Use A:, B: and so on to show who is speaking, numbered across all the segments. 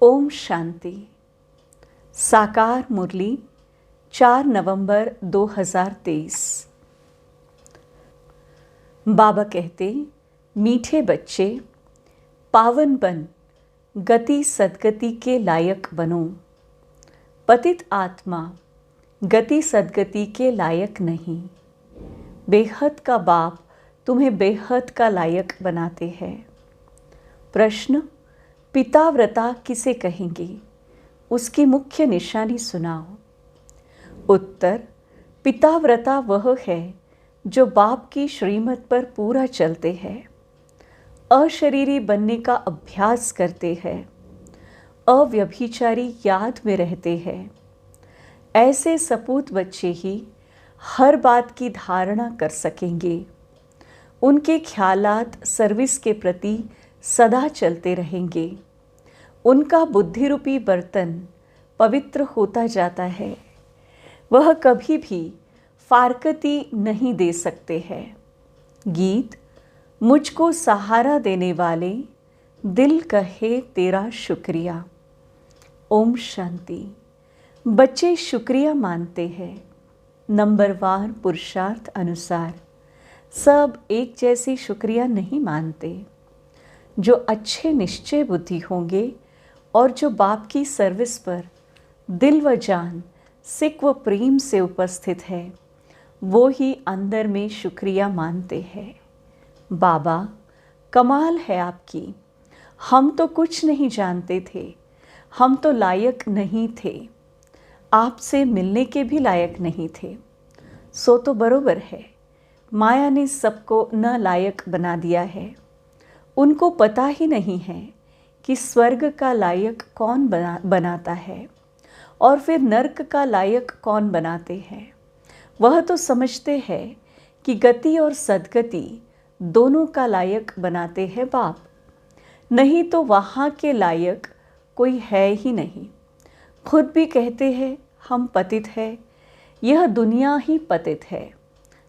A: ओम शांति। साकार मुरली 4 नवंबर 2023। बाबा कहते, मीठे बच्चे पावन बन, गति सदगति के लायक बनो। पतित आत्मा गति सदगति के लायक नहीं। बेहद का बाप तुम्हें बेहद का लायक बनाते हैं। प्रश्न, पिताव्रता किसे कहेंगे? उसकी मुख्य निशानी सुनाओ। उत्तर, पिताव्रता वह है जो बाप की श्रीमत पर पूरा चलते हैं, अशरीरी बनने का अभ्यास करते हैं, अव्यभिचारी याद में रहते हैं। ऐसे सपूत बच्चे ही हर बात की धारणा कर सकेंगे। उनके ख्यालात सर्विस के प्रति सदा चलते रहेंगे। उनका बुद्धि रूपी बर्तन पवित्र होता जाता है। वह कभी भी फारकती नहीं दे सकते हैं। गीत, मुझको सहारा देने वाले दिल कहे तेरा शुक्रिया। ओम शांति। बच्चे शुक्रिया मानते हैं नंबरवार पुरुषार्थ अनुसार। सब एक जैसे शुक्रिया नहीं मानते। जो अच्छे निश्चय बुद्धि होंगे और जो बाप की सर्विस पर दिल व जान, सिक व प्रेम से उपस्थित है, वो ही अंदर में शुक्रिया मानते हैं। बाबा, कमाल है आपकी। हम तो कुछ नहीं जानते थे, हम तो लायक नहीं थे, आपसे मिलने के भी लायक नहीं थे। सो तो बरोबर है, माया ने सबको न लायक बना दिया है। उनको पता ही नहीं है कि स्वर्ग का लायक कौन बनाता है और फिर नर्क का लायक कौन बनाते हैं। वह तो समझते हैं कि गति और सदगति दोनों का लायक बनाते हैं बाप, नहीं तो वहाँ के लायक कोई है ही नहीं। खुद भी कहते हैं हम पतित है, यह दुनिया ही पतित है।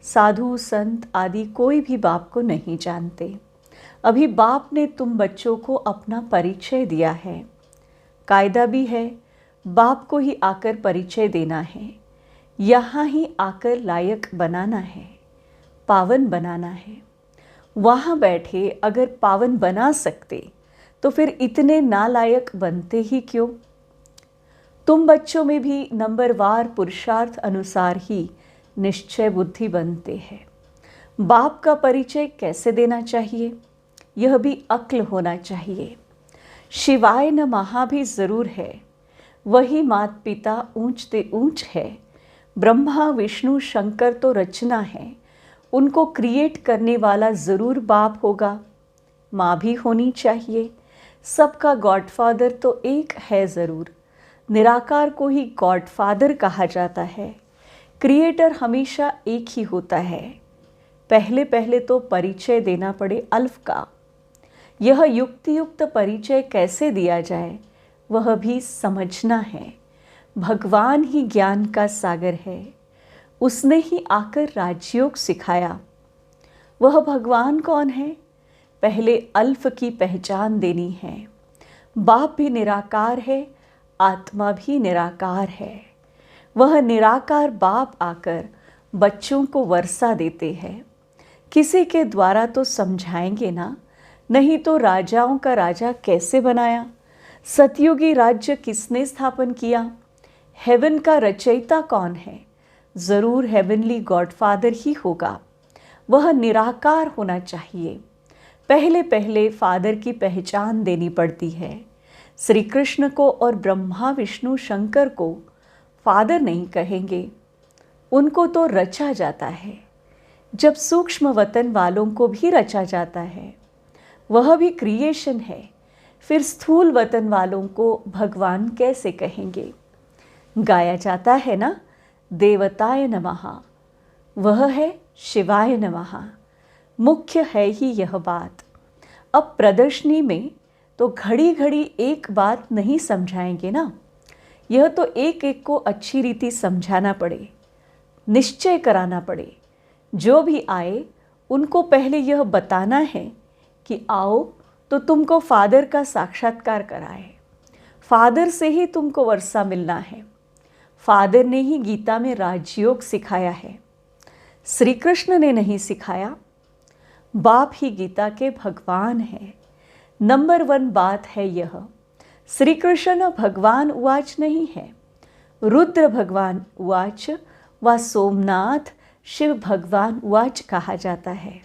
A: साधु संत आदि कोई भी बाप को नहीं जानते। अभी बाप ने तुम बच्चों को अपना परिचय दिया है। कायदा भी है, बाप को ही आकर परिचय देना है, यहाँ ही आकर लायक बनाना है, पावन बनाना है। वहाँ बैठे अगर पावन बना सकते तो फिर इतने नालायक बनते ही क्यों? तुम बच्चों में भी नंबरवार पुरुषार्थ अनुसार ही निश्चय बुद्धि बनते हैं। बाप का परिचय कैसे देना चाहिए, यह भी अक्ल होना चाहिए। शिवाय नमः भी ज़रूर है, वही मात पिता ऊंचते ऊंच है। ब्रह्मा विष्णु शंकर तो रचना है, उनको क्रिएट करने वाला ज़रूर बाप होगा। माँ भी होनी चाहिए। सबका गॉडफादर तो एक है ज़रूर। निराकार को ही गॉडफादर कहा जाता है। क्रिएटर हमेशा एक ही होता है। पहले पहले तो परिचय देना पड़े अल्फ का। यह युक्ति युक्त परिचय कैसे दिया जाए, वह भी समझना है। भगवान ही ज्ञान का सागर है, उसने ही आकर राजयोग सिखाया। वह भगवान कौन है? पहले अल्फ की पहचान देनी है। बाप भी निराकार है, आत्मा भी निराकार है। वह निराकार बाप आकर बच्चों को वर्षा देते हैं। किसी के द्वारा तो समझाएंगे ना, नहीं तो राजाओं का राजा कैसे बनाया? सतयुगी राज्य किसने स्थापन किया? हेवन का रचयिता कौन है? ज़रूर हेवनली गॉडफादर ही होगा। वह निराकार होना चाहिए। पहले पहले फादर की पहचान देनी पड़ती है। श्री कृष्ण को और ब्रह्मा विष्णु शंकर को फादर नहीं कहेंगे, उनको तो रचा जाता है। जब सूक्ष्म वतन वालों को भी रचा जाता है, वह भी क्रिएशन है, फिर स्थूल वतन वालों को भगवान कैसे कहेंगे? गाया जाता है ना, देवताय नमः, वह है शिवाय नमः। मुख्य है ही यह बात। अब प्रदर्शनी में तो घड़ी घड़ी एक बात नहीं समझाएंगे ना, यह तो एक एक को अच्छी रीति समझाना पड़े, निश्चय कराना पड़े। जो भी आए उनको पहले यह बताना है कि आओ तो तुमको फादर का साक्षात्कार कराए। फादर से ही तुमको वर्षा मिलना है। फादर ने ही गीता में राजयोग सिखाया है, श्री कृष्ण ने नहीं सिखाया। बाप ही गीता के भगवान हैं। नंबर 1 बात है यह, श्री कृष्ण भगवान उवाच नहीं है, रुद्र भगवान उवाच व सोमनाथ शिव भगवान उवाच कहा जाता है।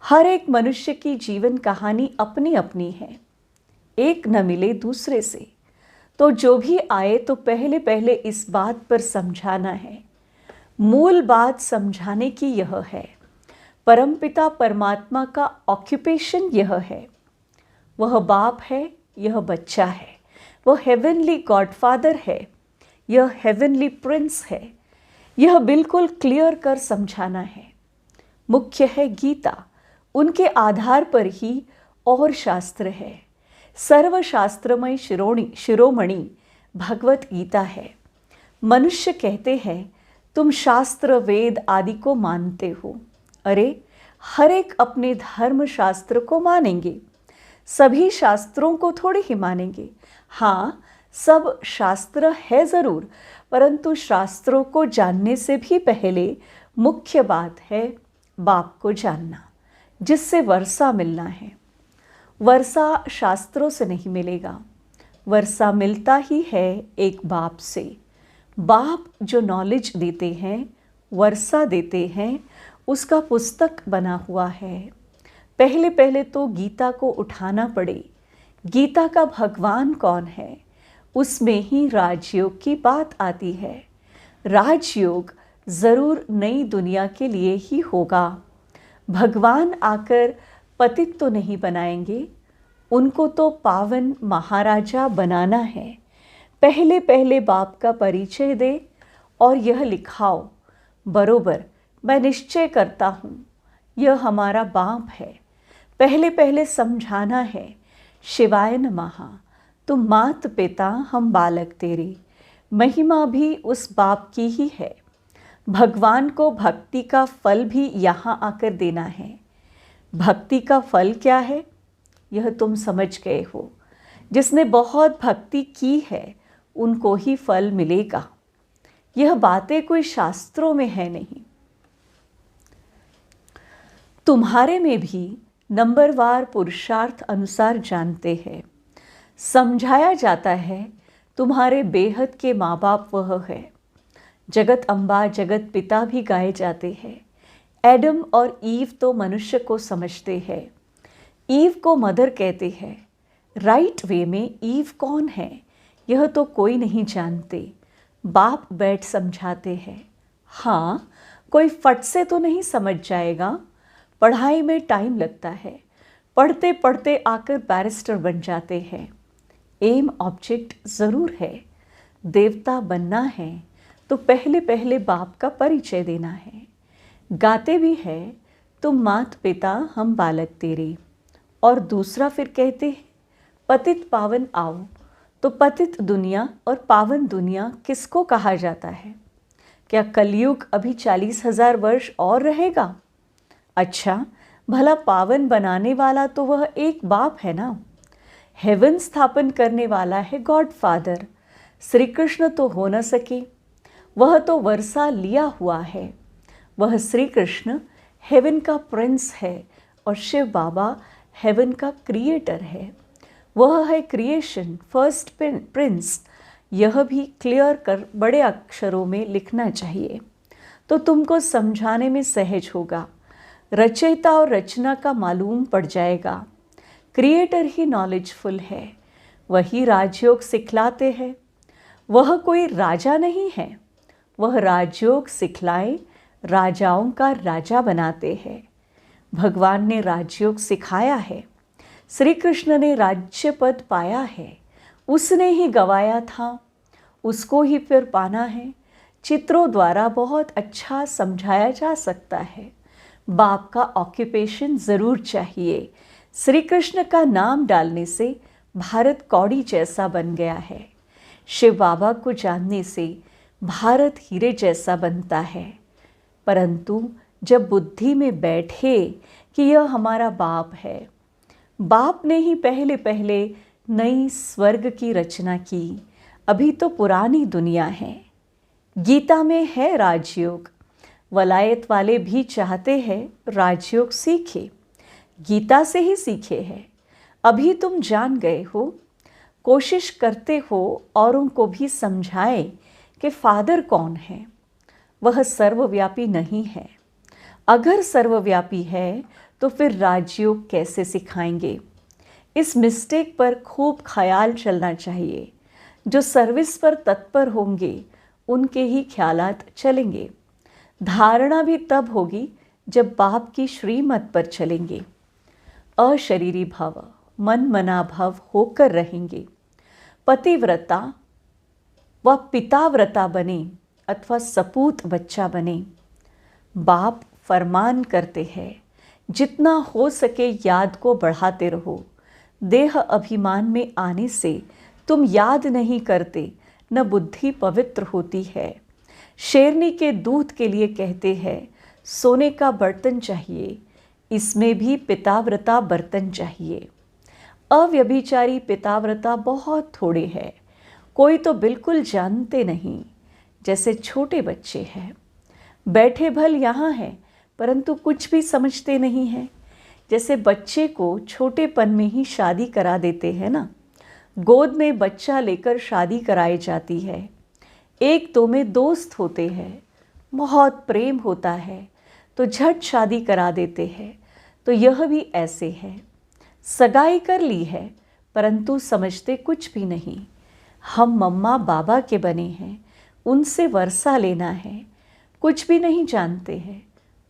A: हर एक मनुष्य की जीवन कहानी अपनी अपनी है, एक न मिले दूसरे से। तो जो भी आए तो पहले पहले इस बात पर समझाना है। मूल बात समझाने की यह है, परमपिता परमात्मा का ऑक्यूपेशन यह है। वह बाप है, यह बच्चा है। वह हेवनली गॉडफादर है, यह हेवनली प्रिंस है। यह बिल्कुल क्लियर कर समझाना है। मुख्य है गीता, उनके आधार पर ही और शास्त्र है। सर्वशास्त्रमय शिरोमणि भगवत गीता है। मनुष्य कहते हैं तुम शास्त्र वेद आदि को मानते हो। अरे, हर एक अपने धर्म शास्त्र को मानेंगे, सभी शास्त्रों को थोड़े ही मानेंगे। हाँ, सब शास्त्र है ज़रूर, परंतु शास्त्रों को जानने से भी पहले मुख्य बात है बाप को जानना, जिससे वर्षा मिलना है। वर्षा शास्त्रों से नहीं मिलेगा, वर्षा मिलता ही है एक बाप से। बाप जो नॉलेज देते हैं, वर्षा देते हैं, उसका पुस्तक बना हुआ है। पहले पहले तो गीता को उठाना पड़े। गीता का भगवान कौन है, उसमें ही राजयोग की बात आती है। राजयोग ज़रूर नई दुनिया के लिए ही होगा। भगवान आकर पतित तो नहीं बनाएंगे, उनको तो पावन महाराजा बनाना है। पहले पहले बाप का परिचय दे और यह लिखाओ, बरोबर मैं निश्चय करता हूँ यह हमारा बाप है। पहले पहले समझाना है, शिवाय नमः, तुम मात पिता हम बालक तेरे। महिमा भी उस बाप की ही है। भगवान को भक्ति का फल भी यहाँ आकर देना है। भक्ति का फल क्या है, यह तुम समझ गए हो। जिसने बहुत भक्ति की है उनको ही फल मिलेगा। यह बातें कोई शास्त्रों में है नहीं। तुम्हारे में भी नंबरवार पुरुषार्थ अनुसार जानते हैं। समझाया जाता है तुम्हारे बेहद के माँ बाप वह है। जगत अम्बा जगत पिता भी गाए जाते हैं। एडम और ईव तो मनुष्य को समझते हैं। ईव को मदर कहते हैं। राइट वे में ईव कौन है यह तो कोई नहीं जानते। बाप बैठ समझाते हैं। हाँ, कोई फट से तो नहीं समझ जाएगा, पढ़ाई में टाइम लगता है। पढ़ते पढ़ते आकर बैरिस्टर बन जाते हैं। एम ऑब्जेक्ट ज़रूर है। देवता बनना है तो पहले पहले बाप का परिचय देना है। गाते भी है तुम मात पिता हम बालक तेरे। और दूसरा फिर कहते हैं पतित पावन आओ। तो पतित दुनिया और पावन दुनिया किसको कहा जाता है? क्या कलयुग अभी 40,000 वर्ष और रहेगा? अच्छा, भला पावन बनाने वाला तो वह एक बाप है ना। हेवन स्थापन करने वाला है गॉड फादर। श्री कृष्ण तो हो न सके, वह तो वर्षा लिया हुआ है। वह श्री कृष्ण हेवन का प्रिंस है और शिव बाबा हेवन का क्रिएटर है। वह है क्रिएशन फर्स्ट प्रिंस। यह भी क्लियर कर बड़े अक्षरों में लिखना चाहिए तो तुमको समझाने में सहज होगा। रचयिता और रचना का मालूम पड़ जाएगा। क्रिएटर ही नॉलेजफुल है, वही राजयोग सिखलाते हैं। वह कोई राजा नहीं है, वह राजयोग सिखलाए राजाओं का राजा बनाते हैं। भगवान ने राजयोग सिखाया है। श्री कृष्ण ने राज्य पद पाया है, उसने ही गवाया था, उसको ही फिर पाना है। चित्रों द्वारा बहुत अच्छा समझाया जा सकता है। बाप का ऑक्यूपेशन ज़रूर चाहिए। श्री कृष्ण का नाम डालने से भारत कौड़ी जैसा बन गया है। शिव बाबा को जानने से भारत हीरे जैसा बनता है। परंतु जब बुद्धि में बैठे कि यह हमारा बाप है, बाप ने ही पहले पहले नई स्वर्ग की रचना की, अभी तो पुरानी दुनिया है। गीता में है राजयोग, वलायत वाले भी चाहते हैं राजयोग सीखे, गीता से ही सीखे हैं। अभी तुम जान गए हो, कोशिश करते हो औरों को भी समझाए कि फादर कौन है। वह सर्वव्यापी नहीं है। अगर सर्वव्यापी है तो फिर राजयोग कैसे सिखाएंगे? इस मिस्टेक पर खूब ख्याल चलना चाहिए। जो सर्विस पर तत्पर होंगे उनके ही ख्यालात चलेंगे। धारणा भी तब होगी जब बाप की श्रीमत पर चलेंगे। अशरीरी भव, मन मना भव होकर रहेंगे। पतिव्रता व पिताव्रता बने अथवा सपूत बच्चा बने। बाप फरमान करते हैं, जितना हो सके याद को बढ़ाते रहो। देह अभिमान में आने से तुम याद नहीं करते, न बुद्धि पवित्र होती है। शेरनी के दूध के लिए कहते हैं सोने का बर्तन चाहिए, इसमें भी पिताव्रता बर्तन चाहिए। अव्यभिचारी पिताव्रता बहुत थोड़े हैं, कोई तो बिल्कुल जानते नहीं, जैसे छोटे बच्चे हैं। बैठे भल यहाँ हैं परंतु कुछ भी समझते नहीं हैं। जैसे बच्चे को छोटेपन में ही शादी करा देते हैं ना, गोद में बच्चा लेकर शादी कराई जाती है। एक दो में दोस्त होते हैं, बहुत प्रेम होता है तो झट शादी करा देते हैं। तो यह भी ऐसे है, सगाई कर ली है परंतु समझते कुछ भी नहीं। हम मम्मा बाबा के बने हैं, उनसे वर्षा लेना है, कुछ भी नहीं जानते हैं।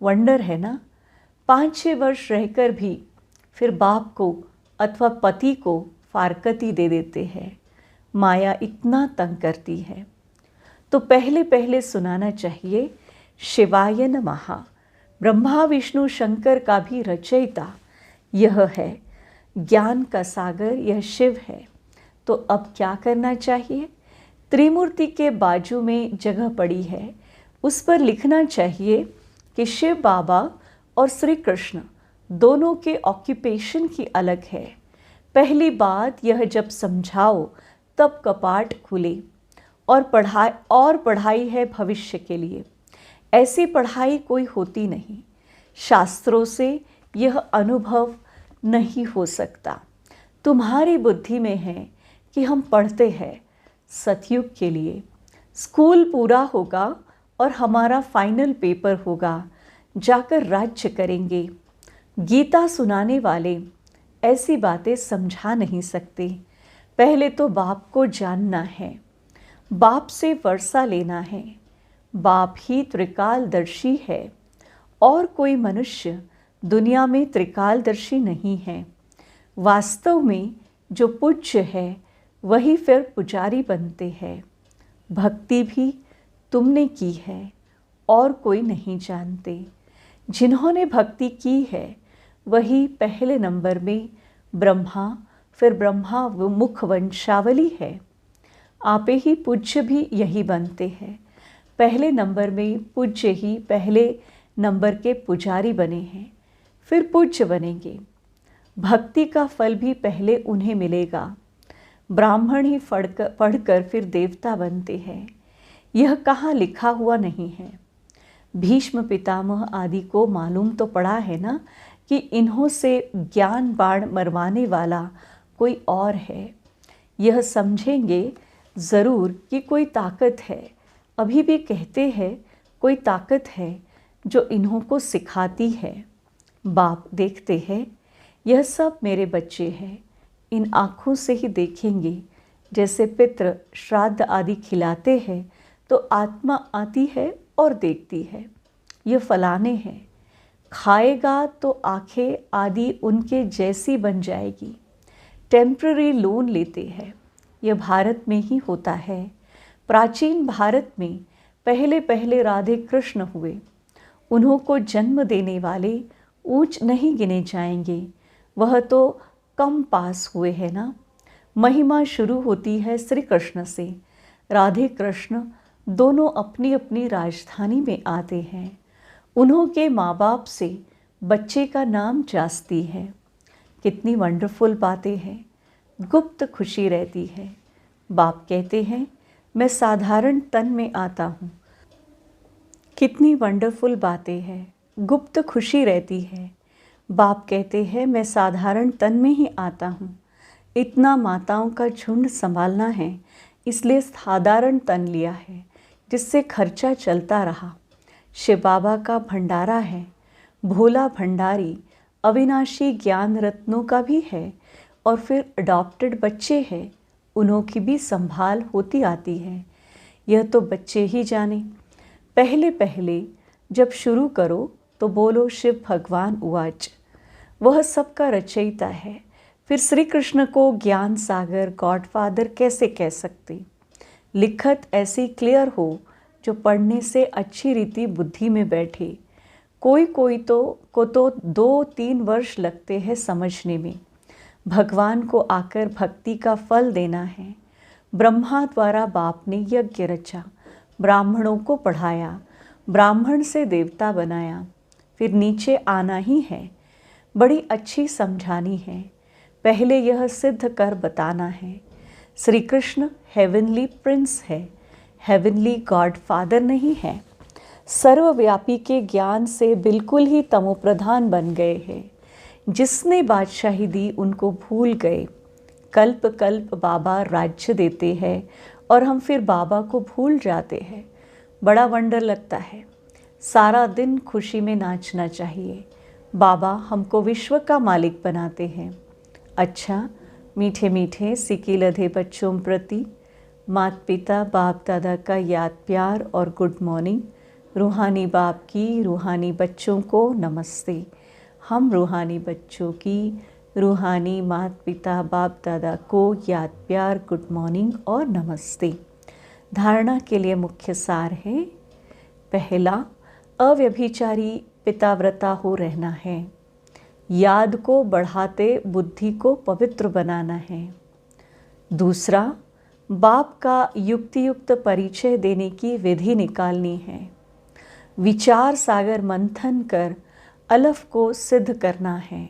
A: वंडर है ना। 5-6 वर्ष रहकर भी फिर बाप को अथवा पति को फारकती दे देते हैं। माया इतना तंग करती है। तो पहले पहले सुनाना चाहिए शिवाय नमः। ब्रह्मा विष्णु शंकर का भी रचयिता यह है, ज्ञान का सागर यह शिव है। तो अब क्या करना चाहिए? त्रिमूर्ति के बाजू में जगह पड़ी है, उस पर लिखना चाहिए कि शिव बाबा और श्री कृष्ण दोनों के ऑक्यूपेशन की अलग है। पहली बात यह, जब समझाओ तब कपाट खुले। और पढ़ाई है भविष्य के लिए। ऐसी पढ़ाई कोई होती नहीं, शास्त्रों से यह अनुभव नहीं हो सकता। तुम्हारी बुद्धि में है कि हम पढ़ते हैं सतयुग के लिए, स्कूल पूरा होगा और हमारा फाइनल पेपर होगा, जाकर राज्य करेंगे। गीता सुनाने वाले ऐसी बातें समझा नहीं सकते। पहले तो बाप को जानना है, बाप से वर्षा लेना है। बाप ही त्रिकालदर्शी है और कोई मनुष्य दुनिया में त्रिकालदर्शी नहीं है। वास्तव में जो पूज्य है वही फिर पुजारी बनते हैं। भक्ति भी तुमने की है और कोई नहीं जानते। जिन्होंने भक्ति की है वही पहले नंबर में ब्रह्मा, फिर ब्रह्मा मुख वंशावली है। आपे ही पूज्य भी यही बनते हैं। पहले नंबर में पूज्य ही पहले नंबर के पुजारी बने हैं, फिर पूज्य बनेंगे। भक्ति का फल भी पहले उन्हें मिलेगा। ब्राह्मण ही पढ़कर फिर देवता बनते हैं। यह कहाँ लिखा हुआ नहीं है। भीष्म पितामह आदि को मालूम तो पड़ा है ना कि इन्हों से ज्ञान बाण मरवाने वाला कोई और है। यह समझेंगे ज़रूर कि कोई ताकत है। अभी भी कहते हैं कोई ताकत है जो इन्हों को सिखाती है। बाप देखते हैं यह सब मेरे बच्चे हैं। इन आँखों से ही देखेंगे। जैसे पितृ श्राद्ध आदि खिलाते हैं तो आत्मा आती है और देखती है यह फलाने हैं। खाएगा तो आँखें आदि उनके जैसी बन जाएगी। टेम्पररी लोन लेते हैं। यह भारत में ही होता है। प्राचीन भारत में पहले पहले राधे कृष्ण हुए। उन्हों को जन्म देने वाले ऊंच नहीं गिने जाएंगे। वह तो कम पास हुए हैं ना। महिमा शुरू होती है श्री कृष्ण से। राधे कृष्ण दोनों अपनी अपनी राजधानी में आते हैं। उन्हों के माँ बाप से बच्चे का नाम जास्ती है। कितनी वंडरफुल बातें हैं। गुप्त खुशी रहती है। बाप कहते हैं मैं साधारण तन में आता हूँ। कितनी वंडरफुल बातें हैं। गुप्त खुशी रहती है। बाप कहते हैं मैं साधारण तन में ही आता हूँ। इतना माताओं का झुंड संभालना है, इसलिए साधारण तन लिया है जिससे खर्चा चलता रहा। शिव बाबा का भंडारा है, भोला भंडारी, अविनाशी ज्ञान रत्नों का भी है। और फिर अडॉप्टेड बच्चे हैं, उन्हों की भी संभाल होती आती है। यह तो बच्चे ही जाने। पहले पहले जब शुरू करो तो बोलो शिव भगवान उवाच। वह सबका रचयिता है। फिर श्री कृष्ण को ज्ञान सागर गॉडफादर कैसे कह सकते। लिखत ऐसी क्लियर हो जो पढ़ने से अच्छी रीति बुद्धि में बैठे। कोई को तो 2-3 वर्ष लगते हैं समझने में। भगवान को आकर भक्ति का फल देना है। ब्रह्मा द्वारा बाप ने यज्ञ रचा, ब्राह्मणों को पढ़ाया, ब्राह्मण से देवता बनाया, फिर नीचे आना ही है। बड़ी अच्छी समझानी है। पहले यह सिद्ध कर बताना है। श्री कृष्ण हेवनली प्रिंस है, हेवनली गॉड फादर नहीं है। सर्वव्यापी के ज्ञान से बिल्कुल ही तमोप्रधान बन गए हैं। जिसने बादशाही दी उनको भूल गए। कल्प कल्प बाबा राज्य देते हैं और हम फिर बाबा को भूल जाते हैं। बड़ा वंडर लगता है। सारा दिन खुशी में नाचना चाहिए। बाबा हमको विश्व का मालिक बनाते हैं। अच्छा, मीठे मीठे सिकी लधे बच्चों प्रति माता पिता बाप दादा का याद प्यार और गुड मॉर्निंग। रूहानी बाप की रूहानी बच्चों को नमस्ते। हम रूहानी बच्चों की रूहानी माता पिता बाप दादा को याद प्यार गुड मॉर्निंग और नमस्ते। धारणा के लिए मुख्य सार है। पहला, अव्यभिचारी पिताव्रता हो रहना है। याद को बढ़ाते बुद्धि को पवित्र बनाना है। दूसरा, बाप का युक्तियुक्त परिचय देने की विधि निकालनी है। विचार सागर मंथन कर अलफ को सिद्ध करना है।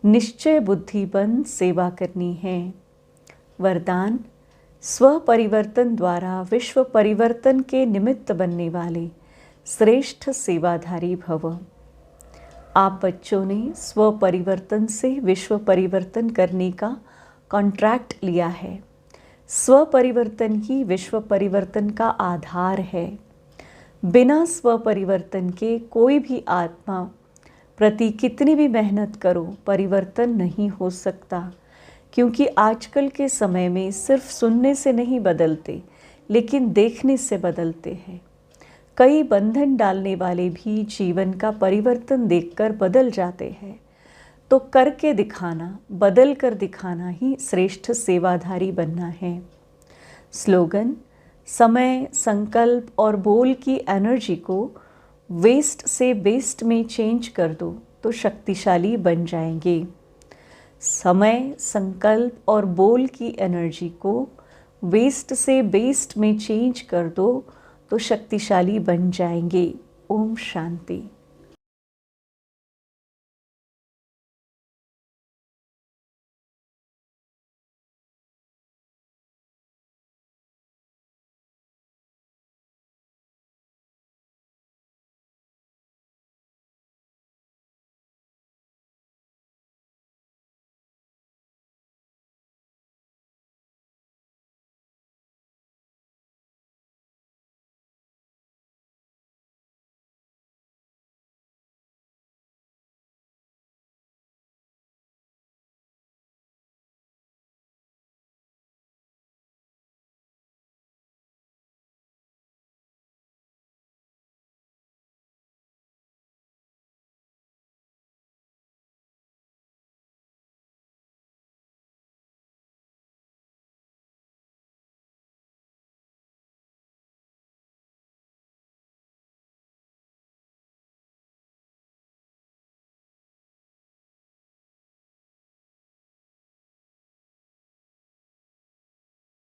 A: निश्चय बुद्धि बन सेवा करनी है। वरदान, स्व परिवर्तन द्वारा विश्व परिवर्तन के निमित्त बनने वाले श्रेष्ठ सेवाधारी भव। आप बच्चों ने स्व परिवर्तन से विश्व परिवर्तन करने का कॉन्ट्रैक्ट लिया है। स्व परिवर्तन ही विश्व परिवर्तन का आधार है। बिना स्व परिवर्तन के कोई भी आत्मा प्रति कितनी भी मेहनत करो परिवर्तन नहीं हो सकता। क्योंकि आजकल के समय में सिर्फ सुनने से नहीं बदलते, लेकिन देखने से बदलते हैं। कई बंधन डालने वाले भी जीवन का परिवर्तन देखकर बदल जाते हैं। तो करके दिखाना, बदल कर दिखाना ही श्रेष्ठ सेवाधारी बनना है। स्लोगन, समय, संकल्प और बोल की एनर्जी को वेस्ट से बेस्ट में चेंज कर दो तो शक्तिशाली बन जाएंगे। समय, संकल्प और बोल की एनर्जी को वेस्ट से बेस्ट में चेंज कर दो तो शक्तिशाली बन जाएंगे। ओम शांति।